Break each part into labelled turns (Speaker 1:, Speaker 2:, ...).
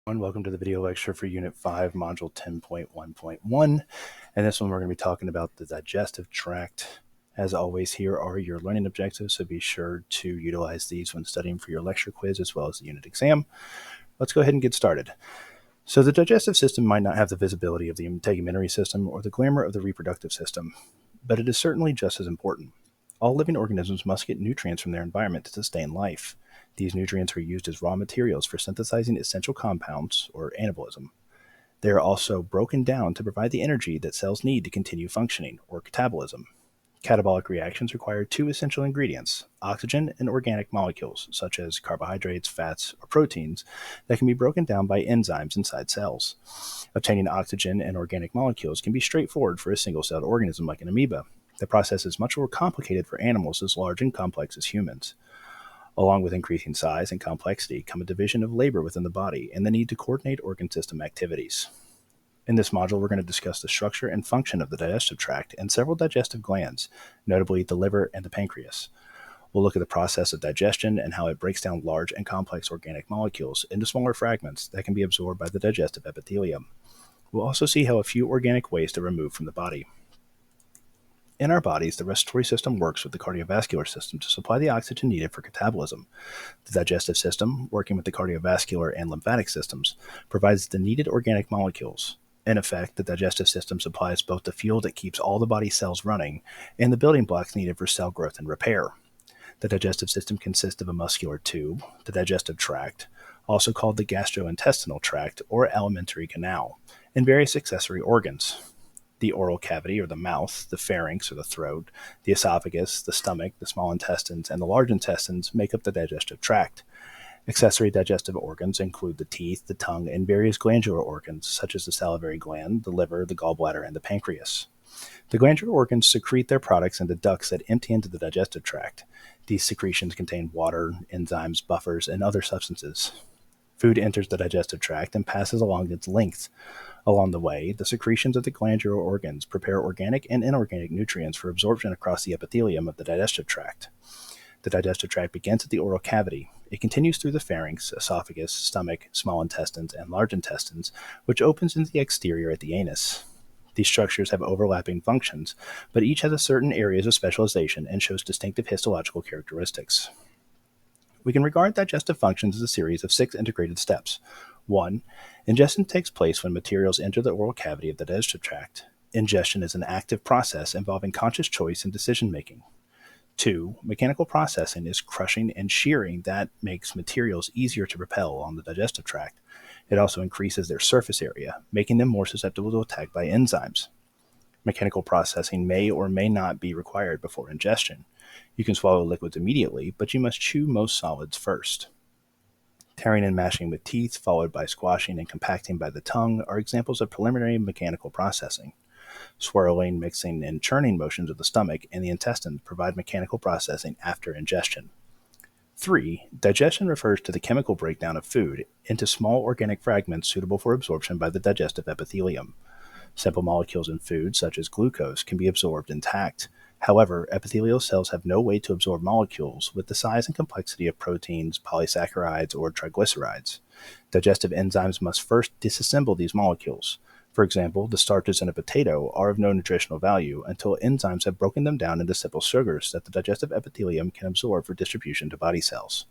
Speaker 1: Welcome to the video lecture for Unit 5, Module 10.1.1. And this one we're going to be talking about the digestive tract. As always, here are your learning objectives, so be sure to utilize these when studying for your lecture quiz as well as the unit exam. Let's go ahead and get started. So the digestive system might not have the visibility of the integumentary system or the glamour of the reproductive system, but it is certainly just as important. All living organisms must get nutrients from their environment to sustain life. These nutrients are used as raw materials for synthesizing essential compounds, or anabolism. They are also broken down to provide the energy that cells need to continue functioning, or catabolism. Catabolic reactions require two essential ingredients, oxygen and organic molecules, such as carbohydrates, fats, or proteins, that can be broken down by enzymes inside cells. Obtaining oxygen and organic molecules can be straightforward for a single-celled organism like an amoeba. The process is much more complicated for animals as large and complex as humans. Along with increasing size and complexity come a division of labor within the body and the need to coordinate organ system activities. In this module, we're going to discuss the structure and function of the digestive tract and several digestive glands, notably the liver and the pancreas. We'll look at the process of digestion and how it breaks down large and complex organic molecules into smaller fragments that can be absorbed by the digestive epithelium. We'll also see how a few organic waste are removed from the body. In our bodies, the respiratory system works with the cardiovascular system to supply the oxygen needed for catabolism. The digestive system, working with the cardiovascular and lymphatic systems, provides the needed organic molecules. In effect, the digestive system supplies both the fuel that keeps all the body cells running and the building blocks needed for cell growth and repair. The digestive system consists of a muscular tube, the digestive tract, also called the gastrointestinal tract or alimentary canal, and various accessory organs. The oral cavity, or the mouth, the pharynx, or the throat, the esophagus, the stomach, the small intestines, and the large intestines make up the digestive tract. Accessory digestive organs include the teeth, the tongue, and various glandular organs, such as the salivary gland, the liver, the gallbladder, and the pancreas. The glandular organs secrete their products into ducts that empty into the digestive tract. These secretions contain water, enzymes, buffers, and other substances. Food enters the digestive tract and passes along its length. Along the way, the secretions of the glandular organs prepare organic and inorganic nutrients for absorption across the epithelium of the digestive tract. The digestive tract begins at the oral cavity. It continues through the pharynx, esophagus, stomach, small intestines, and large intestines, which opens into the exterior at the anus. These structures have overlapping functions, but each has a certain areas of specialization and shows distinctive histological characteristics. We can regard digestive functions as a series of 6 integrated steps. 1. Ingestion takes place when materials enter the oral cavity of the digestive tract. Ingestion is an active process involving conscious choice and decision-making. 2. Mechanical processing is crushing and shearing that makes materials easier to repel along the digestive tract. It also increases their surface area, making them more susceptible to attack by enzymes. Mechanical processing may or may not be required before ingestion. You can swallow liquids immediately, but you must chew most solids first. Tearing and mashing with teeth, followed by squashing and compacting by the tongue, are examples of preliminary mechanical processing. Swirling, mixing, and churning motions of the stomach and the intestines provide mechanical processing after ingestion. 3. Digestion refers to the chemical breakdown of food into small organic fragments suitable for absorption by the digestive epithelium. Simple molecules in food, such as glucose, can be absorbed intact. However, epithelial cells have no way to absorb molecules with the size and complexity of proteins, polysaccharides, or triglycerides. Digestive enzymes must first disassemble these molecules. For example, the starches in a potato are of no nutritional value until enzymes have broken them down into simple sugars that the digestive epithelium can absorb for distribution to body cells.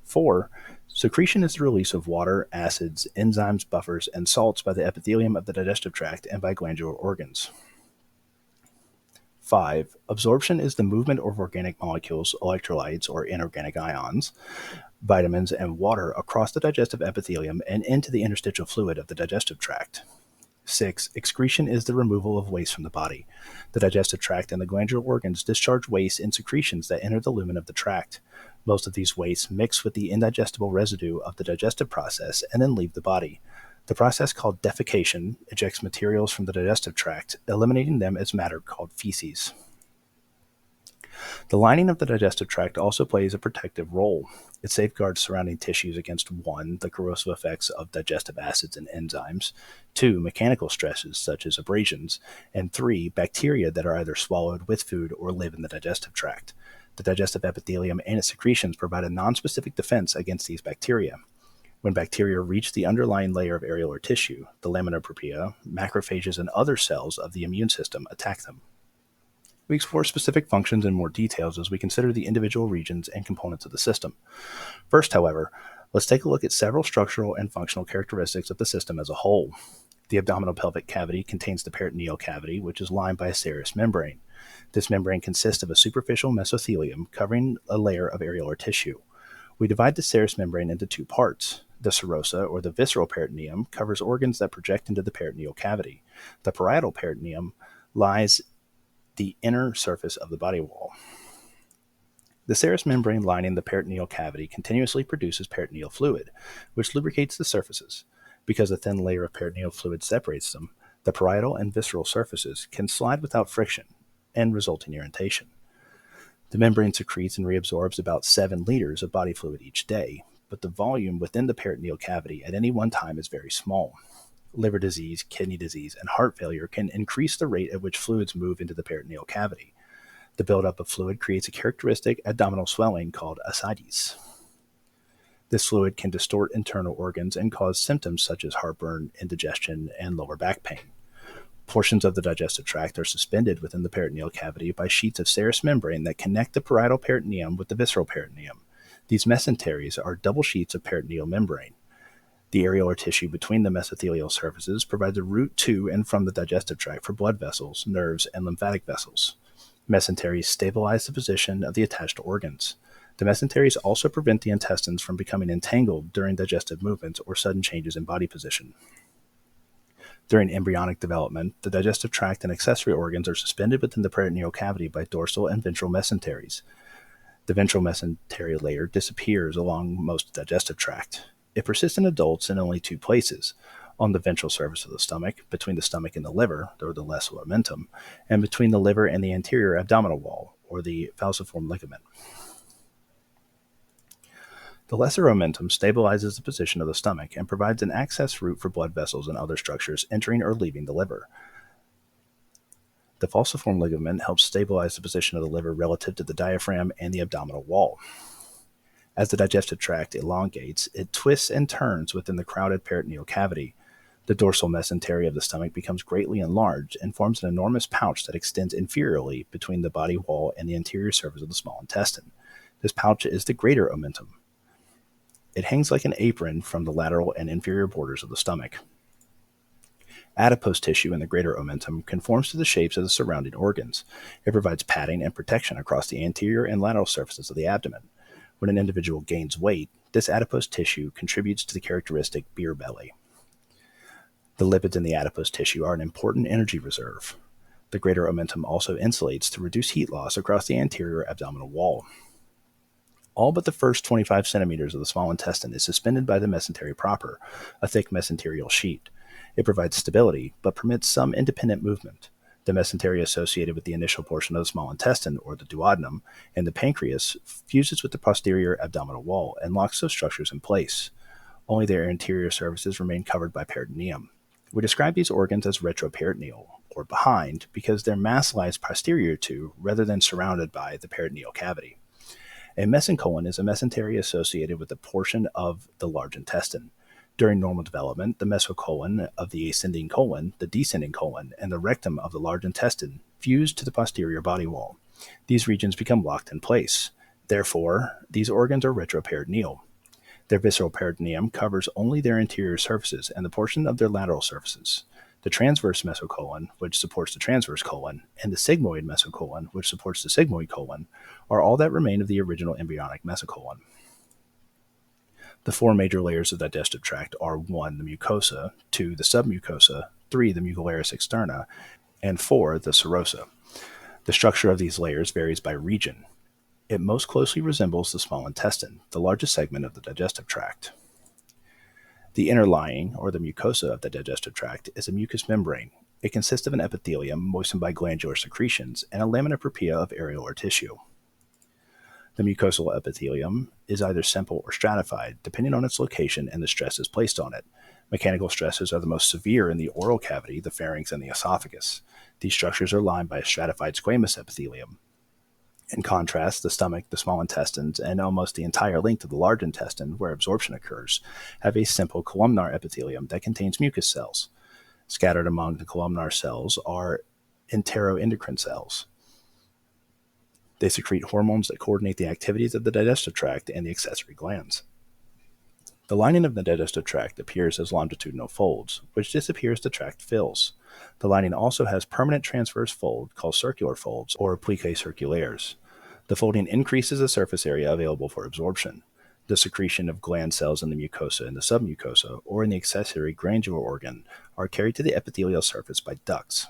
Speaker 1: 4. Secretion is the release of water, acids, enzymes, buffers, and salts by the epithelium of the digestive tract and by glandular organs. 5. Absorption is the movement of organic molecules, electrolytes, or inorganic ions, vitamins, and water across the digestive epithelium and into the interstitial fluid of the digestive tract. 6. Excretion is the removal of waste from the body. The digestive tract and the glandular organs discharge waste in secretions that enter the lumen of the tract. Most of these wastes mix with the indigestible residue of the digestive process and then leave the body. The process called defecation ejects materials from the digestive tract, eliminating them as matter called feces. The lining of the digestive tract also plays a protective role. It safeguards surrounding tissues against 1. The corrosive effects of digestive acids and enzymes, 2. Mechanical stresses such as abrasions, and 3. Bacteria that are either swallowed with food or live in the digestive tract. The digestive epithelium and its secretions provide a nonspecific defense against these bacteria. When bacteria reach the underlying layer of areolar tissue, the lamina propria, macrophages, and other cells of the immune system attack them. We explore specific functions in more details as we consider the individual regions and components of the system. First, however, let's take a look at several structural and functional characteristics of the system as a whole. The abdominal pelvic cavity contains the peritoneal cavity, which is lined by a serous membrane. This membrane consists of a superficial mesothelium covering a layer of areolar tissue. We divide the serous membrane into two parts. The serosa, or the visceral peritoneum, covers organs that project into the peritoneal cavity. The parietal peritoneum lies the inner surface of the body wall. The serous membrane lining the peritoneal cavity continuously produces peritoneal fluid, which lubricates the surfaces. Because a thin layer of peritoneal fluid separates them, the parietal and visceral surfaces can slide without friction and result in irritation. The membrane secretes and reabsorbs about 7 liters of body fluid each day, but the volume within the peritoneal cavity at any one time is very small. Liver disease, kidney disease, and heart failure can increase the rate at which fluids move into the peritoneal cavity. The buildup of fluid creates a characteristic abdominal swelling called ascites. This fluid can distort internal organs and cause symptoms such as heartburn, indigestion, and lower back pain. Portions of the digestive tract are suspended within the peritoneal cavity by sheets of serous membrane that connect the parietal peritoneum with the visceral peritoneum. These mesenteries are double sheets of peritoneal membrane. The areolar tissue between the mesothelial surfaces provides a route to and from the digestive tract for blood vessels, nerves, and lymphatic vessels. Mesenteries stabilize the position of the attached organs. The mesenteries also prevent the intestines from becoming entangled during digestive movements or sudden changes in body position. During embryonic development, the digestive tract and accessory organs are suspended within the peritoneal cavity by dorsal and ventral mesenteries. The ventral mesentery layer disappears along most digestive tract. It persists in adults in only 2 places: on the ventral surface of the stomach, between the stomach and the liver, or the lesser omentum, and between the liver and the anterior abdominal wall, or the falciform ligament. The lesser omentum stabilizes the position of the stomach and provides an access route for blood vessels and other structures entering or leaving the liver. The falciform ligament helps stabilize the position of the liver relative to the diaphragm and the abdominal wall. As the digestive tract elongates, it twists and turns within the crowded peritoneal cavity. The dorsal mesentery of the stomach becomes greatly enlarged and forms an enormous pouch that extends inferiorly between the body wall and the anterior surface of the small intestine. This pouch is the greater omentum. It hangs like an apron from the lateral and inferior borders of the stomach. Adipose tissue in the greater omentum conforms to the shapes of the surrounding organs. It provides padding and protection across the anterior and lateral surfaces of the abdomen. When an individual gains weight, this adipose tissue contributes to the characteristic beer belly. The lipids in the adipose tissue are an important energy reserve. The greater omentum also insulates to reduce heat loss across the anterior abdominal wall. All but the first 25 centimeters of the small intestine is suspended by the mesentery proper, a thick mesenterial sheet. It provides stability, but permits some independent movement. The mesentery associated with the initial portion of the small intestine, or the duodenum, and the pancreas fuses with the posterior abdominal wall and locks those structures in place. Only their interior surfaces remain covered by peritoneum. We describe these organs as retroperitoneal, or behind, because their mass lies posterior to, rather than surrounded by, the peritoneal cavity. A mesencolon is a mesentery associated with a portion of the large intestine. During normal development, the mesocolon of the ascending colon, the descending colon, and the rectum of the large intestine fuse to the posterior body wall. These regions become locked in place. Therefore, these organs are retroperitoneal. Their visceral peritoneum covers only their interior surfaces and the portion of their lateral surfaces. The transverse mesocolon, which supports the transverse colon, and the sigmoid mesocolon, which supports the sigmoid colon, are all that remain of the original embryonic mesocolon. The 4 major layers of the digestive tract are 1. The mucosa, 2. The submucosa, 3. The mucolaris externa, and 4. The serosa. The structure of these layers varies by region. It most closely resembles the small intestine, the largest segment of the digestive tract. The inner lining, or the mucosa of the digestive tract, is a mucous membrane. It consists of an epithelium moistened by glandular secretions and a lamina propria of areolar tissue. The mucosal epithelium is either simple or stratified, depending on its location and the stresses placed on it. Mechanical stresses are the most severe in the oral cavity, the pharynx, and the esophagus. These structures are lined by a stratified squamous epithelium. In contrast, the stomach, the small intestines, and almost the entire length of the large intestine, where absorption occurs, have a simple columnar epithelium that contains mucus cells. Scattered among the columnar cells are enteroendocrine cells. They secrete hormones that coordinate the activities of the digestive tract and the accessory glands. The lining of the digestive tract appears as longitudinal folds, which disappear as the tract fills. The lining also has permanent transverse fold called circular folds or pliques circulaires. The folding increases the surface area available for absorption. The secretion of gland cells in the mucosa and the submucosa, or in the accessory glandular organ, are carried to the epithelial surface by ducts.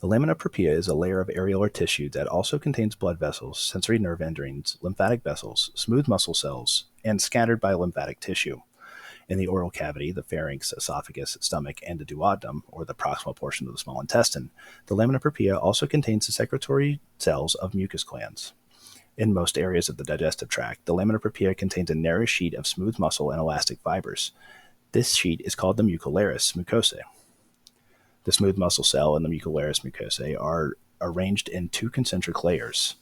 Speaker 1: The lamina propria is a layer of areolar tissue that also contains blood vessels, sensory nerve endings, lymphatic vessels, smooth muscle cells, and scattered bilymphatic tissue. In the oral cavity, the pharynx, esophagus, stomach, and the duodenum, or the proximal portion of the small intestine, the lamina propria also contains the secretory cells of mucus glands. In most areas of the digestive tract, the lamina propria contains a narrow sheet of smooth muscle and elastic fibers. This sheet is called the mucolaris mucosae. The smooth muscle cell and the mucolaris mucosae are arranged in two concentric layers.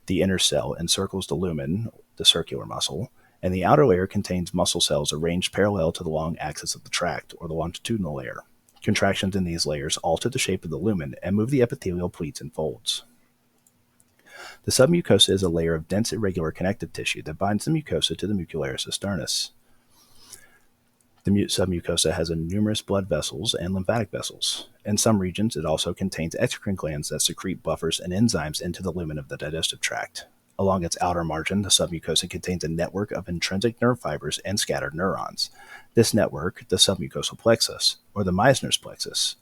Speaker 1: The inner cell encircles the lumen, the circular muscle, and the outer layer contains muscle cells arranged parallel to the long axis of the tract, or the longitudinal layer. Contractions in these layers alter the shape of the lumen and move the epithelial pleats and folds. The submucosa is a layer of dense irregular connective tissue that binds the mucosa to the mucolaris externus. The submucosa has numerous blood vessels and lymphatic vessels. In some regions, it also contains exocrine glands that secrete buffers and enzymes into the lumen of the digestive tract. Along its outer margin, the submucosa contains a network of intrinsic nerve fibers and scattered neurons. This network, the submucosal plexus, or the Meissner's plexus,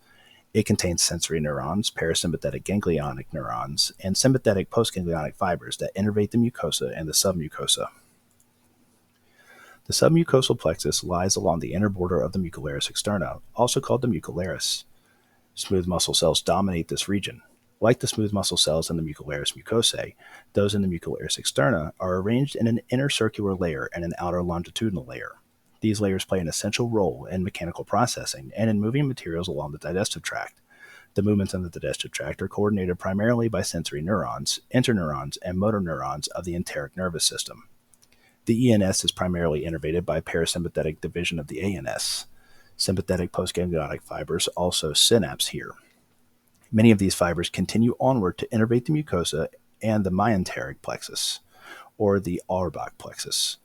Speaker 1: it contains sensory neurons, parasympathetic ganglionic neurons, and sympathetic postganglionic fibers that innervate the mucosa and the submucosa. The submucosal plexus lies along the inner border of the mucolaris externa, also called the mucolaris. Smooth muscle cells dominate this region. Like the smooth muscle cells in the mucolaris mucosae, those in the mucolaris externa are arranged in an inner circular layer and an outer longitudinal layer. These layers play an essential role in mechanical processing and in moving materials along the digestive tract. The movements in the digestive tract are coordinated primarily by sensory neurons, interneurons, and motor neurons of the enteric nervous system. The ENS is primarily innervated by parasympathetic division of the ANS. Sympathetic postganglionic fibers also synapse here. Many of these fibers continue onward to innervate the mucosa and the myenteric plexus, or the Auerbach plexus.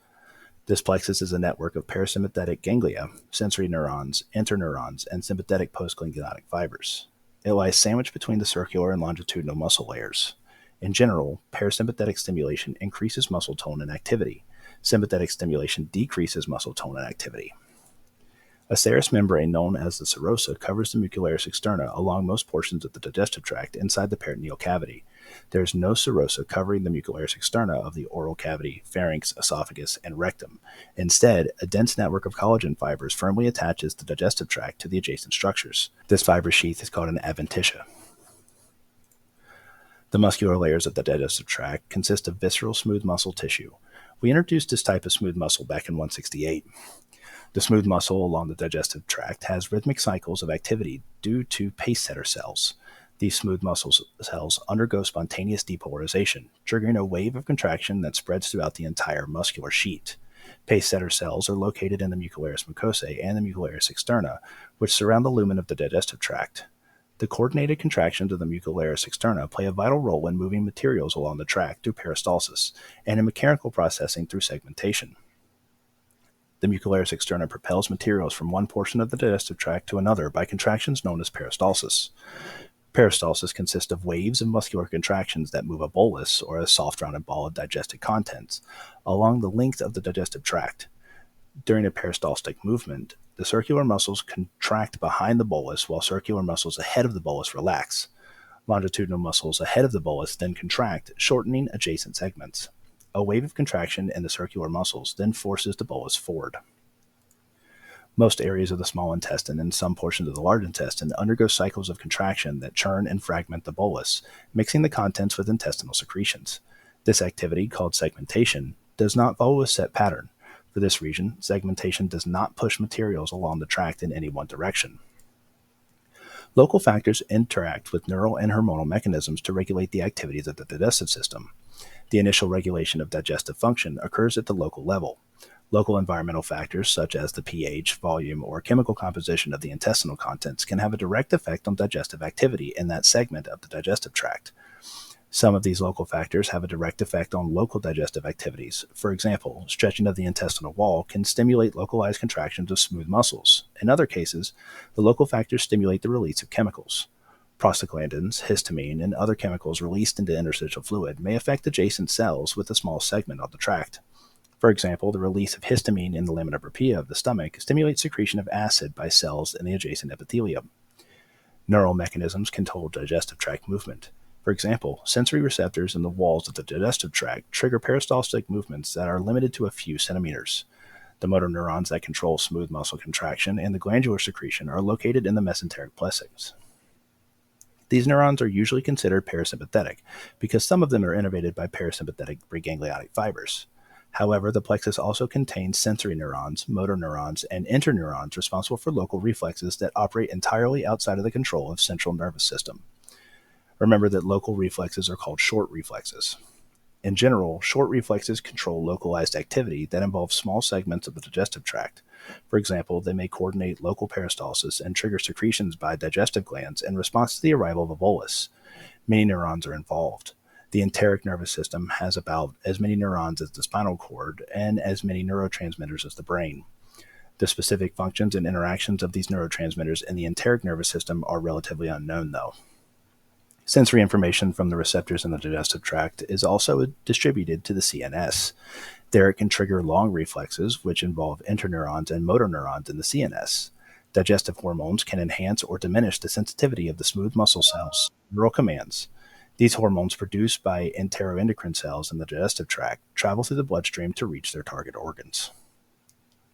Speaker 1: This plexus is a network of parasympathetic ganglia, sensory neurons, interneurons, and sympathetic postganglionic fibers. It lies sandwiched between the circular and longitudinal muscle layers. In general, parasympathetic stimulation increases muscle tone and activity. Sympathetic stimulation decreases muscle tone and activity. A serous membrane known as the serosa covers the mucolaris externa along most portions of the digestive tract inside the peritoneal cavity. There is no serosa covering the mucolaris externa of the oral cavity, pharynx, esophagus, and rectum. Instead, a dense network of collagen fibers firmly attaches the digestive tract to the adjacent structures. This fiber sheath is called an adventitia. The muscular layers of the digestive tract consist of visceral smooth muscle tissue. We introduced this type of smooth muscle back in 168. The smooth muscle along the digestive tract has rhythmic cycles of activity due to pace setter cells. These smooth muscle cells undergo spontaneous depolarization, triggering a wave of contraction that spreads throughout the entire muscular sheet. Pace setter cells are located in the mucolaris mucosae and the mucolaris externa, which surround the lumen of the digestive tract. The coordinated contractions of the mucolaris externa play a vital role in moving materials along the tract through peristalsis and in mechanical processing through segmentation. The mucolaris externa propels materials from one portion of the digestive tract to another by contractions known as peristalsis. Peristalsis consists of waves of muscular contractions that move a bolus, or a soft rounded ball of digested contents, along the length of the digestive tract. During a peristaltic movement, the circular muscles contract behind the bolus while circular muscles ahead of the bolus relax. Longitudinal muscles ahead of the bolus then contract, shortening adjacent segments. A wave of contraction in the circular muscles then forces the bolus forward. Most areas of the small intestine and some portions of the large intestine undergo cycles of contraction that churn and fragment the bolus, mixing the contents with intestinal secretions. This activity, called segmentation, does not follow a set pattern. For this reason, segmentation does not push materials along the tract in any one direction. Local factors interact with neural and hormonal mechanisms to regulate the activities of the digestive system. The initial regulation of digestive function occurs at the local level. Local environmental factors such as the pH, volume, or chemical composition of the intestinal contents can have a direct effect on digestive activity in that segment of the digestive tract. Some of these local factors have a direct effect on local digestive activities. For example, stretching of the intestinal wall can stimulate localized contractions of smooth muscles. In other cases, the local factors stimulate the release of chemicals. Prostaglandins, histamine, and other chemicals released into interstitial fluid may affect adjacent cells with a small segment of the tract. For example, the release of histamine in the lamina propria of the stomach stimulates secretion of acid by cells in the adjacent epithelium. Neural mechanisms control digestive tract movement. For example, sensory receptors in the walls of the digestive tract trigger peristaltic movements that are limited to a few centimeters. The motor neurons that control smooth muscle contraction and the glandular secretion are located in the mesenteric plexus. These neurons are usually considered parasympathetic because some of them are innervated by parasympathetic preganglionic fibers. However, the plexus also contains sensory neurons, motor neurons, and interneurons responsible for local reflexes that operate entirely outside of the control of central nervous system. Remember that local reflexes are called short reflexes. In general, short reflexes control localized activity that involves small segments of the digestive tract. For example, they may coordinate local peristalsis and trigger secretions by digestive glands in response to the arrival of a bolus. Many neurons are involved. The enteric nervous system has about as many neurons as the spinal cord and as many neurotransmitters as the brain. The specific functions and interactions of these neurotransmitters in the enteric nervous system are relatively unknown, though. Sensory information from the receptors in the digestive tract is also distributed to the CNS. There it can trigger long reflexes, which involve interneurons and motor neurons in the CNS. Digestive hormones can enhance or diminish the sensitivity of the smooth muscle cells' neural commands. These hormones produced by enteroendocrine cells in the digestive tract travel through the bloodstream to reach their target organs.